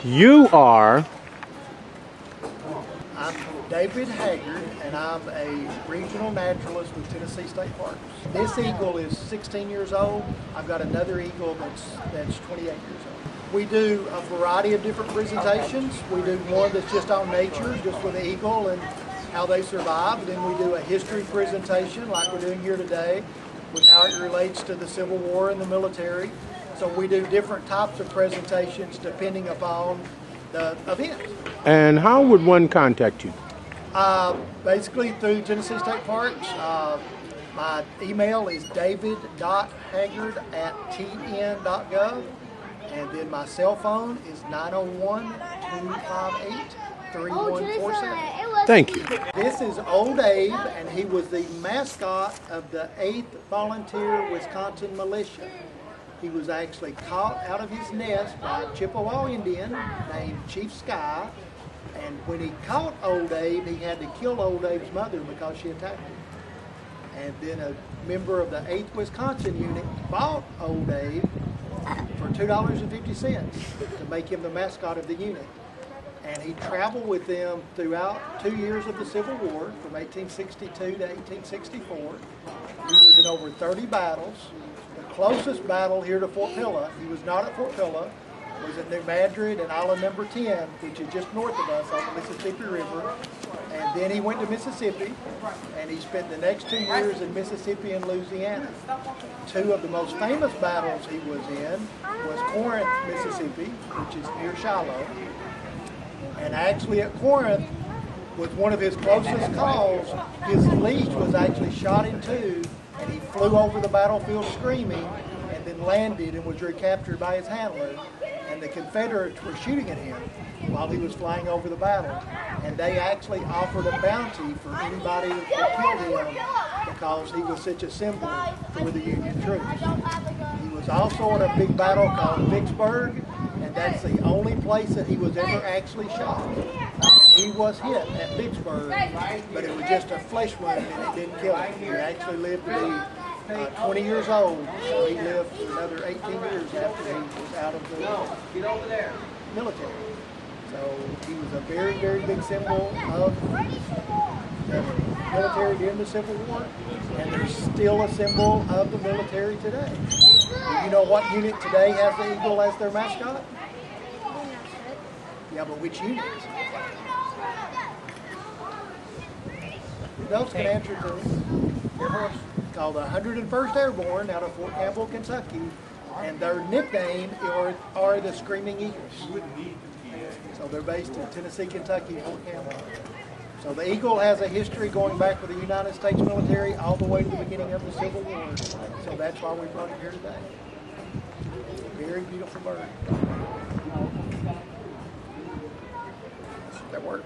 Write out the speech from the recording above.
You are. I'm David Haggard, and I'm a regional naturalist with Tennessee State Parks. This eagle is 16 years old. I've got another eagle that's 28 years old. We do a variety of different presentations. We do one that's just on nature, just with the eagle and how they survive. Then we do a history presentation like we're doing here today with how it relates to the Civil War and the military. So we do different types of presentations depending upon the event. And how would one contact you? Basically through Tennessee State Parks. My email is david.haggard@tn.gov, and then my cell phone is 901-258-3147. Thank you. This is Old Abe, and he was the mascot of the 8th Volunteer Wisconsin Militia. He was actually caught out of his nest by a Chippewa Indian named Chief Sky, and when he caught Old Abe, he had to kill Old Abe's mother because she attacked him. And then a member of the 8th Wisconsin unit bought Old Abe for $2.50 to make him the mascot of the unit. And he traveled with them throughout 2 years of the Civil War, from 1862 to 1864. He was in over 30 battles. The closest battle here to Fort Pillow, he was not at Fort Pillow, was at New Madrid and Island number 10, which is just north of us on the Mississippi River. And then he went to Mississippi, and he spent the next 2 years in Mississippi and Louisiana. Two of the most famous battles he was in was Corinth, Mississippi, which is near Shiloh. And actually at Corinth was one of his closest calls. His leash was actually shot in two, and he flew over the battlefield screaming, and then landed and was recaptured by his handler. And the Confederates were shooting at him while he was flying over the battle. And they actually offered a bounty for anybody that killed him because he was such a symbol for the Union troops. He was also in a big battle called Vicksburg, and that's the only place that he was ever actually shot. He was hit at Vicksburg, but it was just a flesh wound and it didn't kill him. He actually lived to be 20 years old, so he lived for another 18 years after he was out of the military. So he was a very, very big symbol of the military during the Civil War, and there's still a symbol of the military today. Do you know what unit today has the eagle as their mascot? Yeah, but which unit? Who else can answer to Air Force? It's called the 101st Airborne out of Fort Campbell, Kentucky, and their nickname are the Screaming Eagles. So they're based in Tennessee, Kentucky, Fort Campbell. So the eagle has a history going back with the United States military all the way to the beginning of the Civil War. So that's why we brought it here today. It's a very beautiful bird. That work?